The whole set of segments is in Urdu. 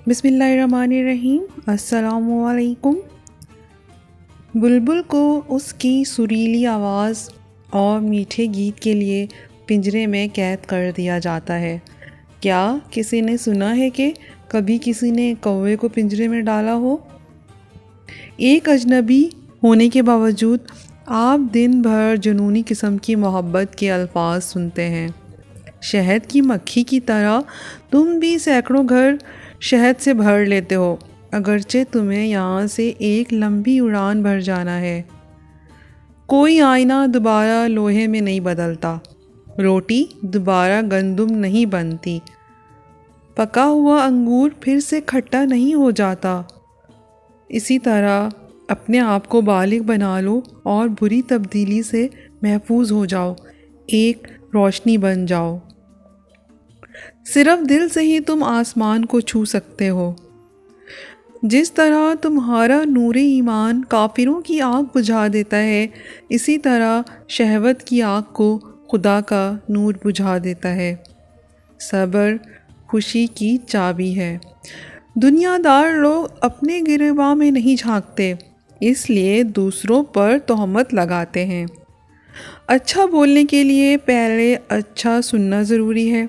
بسم اللہ الرحمن الرحیم۔ السلام علیکم۔ بلبل کو اس کی سریلی آواز اور میٹھے گیت کے لیے پنجرے میں قید کر دیا جاتا ہے۔ کیا کسی نے سنا ہے کہ کبھی کسی نے کوے کو پنجرے میں ڈالا ہو؟ ایک اجنبی ہونے کے باوجود آپ دن بھر جنونی قسم کی محبت کے الفاظ سنتے ہیں۔ شہد کی مکھی کی طرح تم بھی سینکڑوں گھر شہد سے بھر لیتے ہو، اگرچہ تمہیں یہاں سے ایک لمبی اڑان بھر جانا ہے۔ کوئی آئینہ دوبارہ لوہے میں نہیں بدلتا، روٹی دوبارہ گندم نہیں بنتی، پکا ہوا انگور پھر سے کھٹا نہیں ہو جاتا۔ اسی طرح اپنے آپ کو بالغ بنا لو اور بری تبدیلی سے محفوظ ہو جاؤ، ایک روشنی بن جاؤ۔ صرف دل سے ہی تم آسمان کو چھو سکتے ہو۔ جس طرح تمہارا نور ایمان کافروں کی آنکھ بجھا دیتا ہے، اسی طرح شہوت کی آنکھ کو خدا کا نور بجھا دیتا ہے۔ صبر خوشی کی چابی ہے۔ دنیا دار لوگ اپنے گریباں میں نہیں جھانکتے، اس لیے دوسروں پر تہمت لگاتے ہیں۔ اچھا بولنے کے لیے پہلے اچھا سننا ضروری ہے۔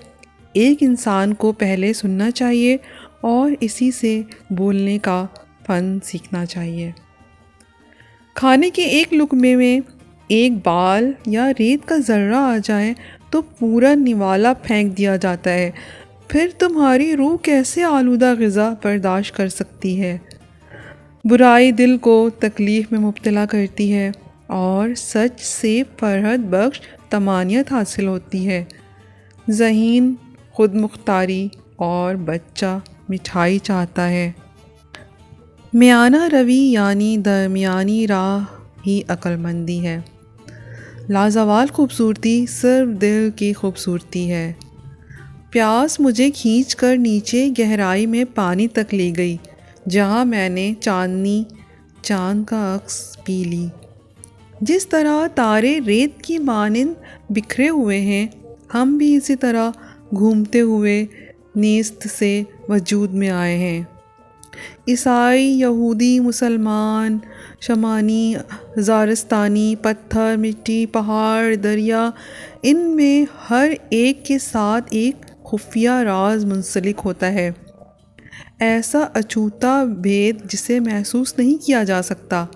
ایک انسان کو پہلے سننا چاہیے اور اسی سے بولنے کا فن سیکھنا چاہیے۔ کھانے کے ایک لقمے میں ایک بال یا ریت کا ذرہ آ جائے تو پورا نوالا پھینک دیا جاتا ہے، پھر تمہاری روح کیسے آلودہ غذا برداشت کر سکتی ہے؟ برائی دل کو تکلیف میں مبتلا کرتی ہے اور سچ سے فرحت بخش طمانینت حاصل ہوتی ہے۔ ذہین خود مختاری اور بچہ مٹھائی چاہتا ہے۔ میانہ روی یعنی درمیانی راہ ہی عقل مندی ہے۔ لازوال خوبصورتی صرف دل کی خوبصورتی ہے۔ پیاس مجھے کھینچ کر نیچے گہرائی میں پانی تک لے گئی، جہاں میں نے چاند کا عکس پی لی۔ جس طرح تارے ریت کی مانند بکھرے ہوئے ہیں، ہم بھی اسی طرح گھومتے ہوئے نیست سے وجود میں آئے ہیں۔ عیسائی، یہودی، مسلمان، شمانی، زارستانی، پتھر، مٹی، پہاڑ، دریا، ان میں ہر ایک کے ساتھ ایک خفیہ راز منسلک ہوتا ہے، ایسا اچھوتا بھید جسے محسوس نہیں کیا جا سکتا۔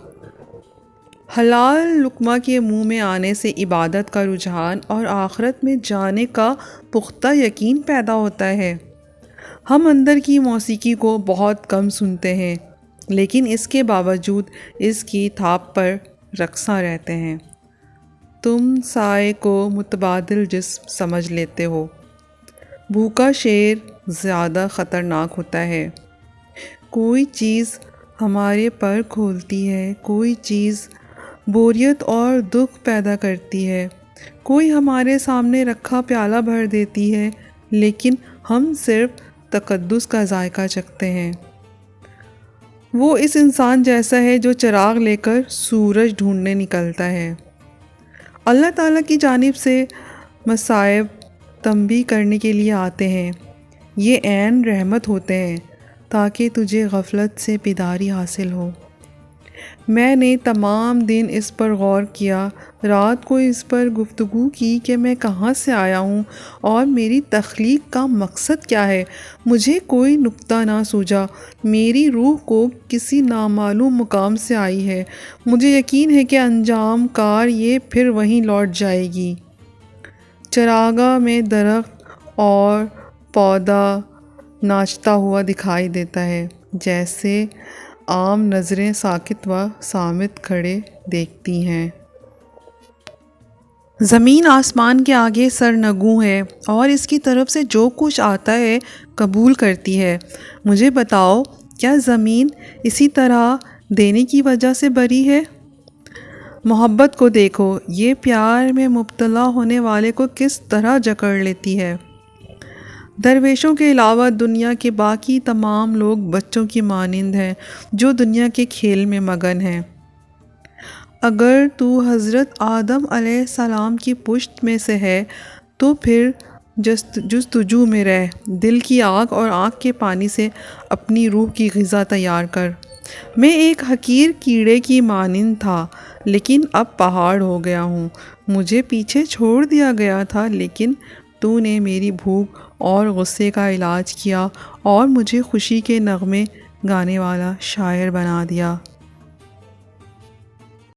حلال لقمہ کے منہ میں آنے سے عبادت کا رجحان اور آخرت میں جانے کا پختہ یقین پیدا ہوتا ہے۔ ہم اندر کی موسیقی کو بہت کم سنتے ہیں، لیکن اس کے باوجود اس کی تھاپ پر رقصاں رہتے ہیں۔ تم سائے کو متبادل جسم سمجھ لیتے ہو۔ بھوکا شیر زیادہ خطرناک ہوتا ہے۔ کوئی چیز ہمارے پر کھولتی ہے، کوئی چیز بوریت اور دکھ پیدا کرتی ہے، کوئی ہمارے سامنے رکھا پیالہ بھر دیتی ہے، لیکن ہم صرف تقدس کا ذائقہ چکھتے ہیں۔ وہ اس انسان جیسا ہے جو چراغ لے کر سورج ڈھونڈنے نکلتا ہے۔ اللہ تعالیٰ کی جانب سے مصائب تنبیہ کرنے کے لیے آتے ہیں۔ یہ عین رحمت ہوتے ہیں تاکہ تجھے غفلت سے بیداری حاصل ہو۔ میں نے تمام دن اس پر غور کیا، رات کو اس پر گفتگو کی کہ میں کہاں سے آیا ہوں اور میری تخلیق کا مقصد کیا ہے۔ مجھے کوئی نکتہ نہ سوجا۔ میری روح کو کسی نامعلوم مقام سے آئی ہے۔ مجھے یقین ہے کہ انجام کار یہ پھر وہیں لوٹ جائے گی۔ چراگاہ میں درخت اور پودا ناچتا ہوا دکھائی دیتا ہے، جیسے عام نظریں ساکت و صامت کھڑے دیکھتی ہیں۔ زمین آسمان کے آگے سرنگوں ہے اور اس کی طرف سے جو کچھ آتا ہے قبول کرتی ہے۔ مجھے بتاؤ، کیا زمین اسی طرح دینے کی وجہ سے بری ہے؟ محبت کو دیکھو، یہ پیار میں مبتلا ہونے والے کو کس طرح جکڑ لیتی ہے۔ درویشوں کے علاوہ دنیا کے باقی تمام لوگ بچوں کی مانند ہیں جو دنیا کے کھیل میں مگن ہیں۔ اگر تو حضرت آدم علیہ السلام کی پشت میں سے ہے تو پھر جستجو میں رہ، دل کی آگ اور آنکھ کے پانی سے اپنی روح کی غذا تیار کر۔ میں ایک حقیر کیڑے کی مانند تھا، لیکن اب پہاڑ ہو گیا ہوں۔ مجھے پیچھے چھوڑ دیا گیا تھا، لیکن تو نے میری بھوک اور غصے کا علاج کیا اور مجھے خوشی کے نغمے گانے والا شاعر بنا دیا۔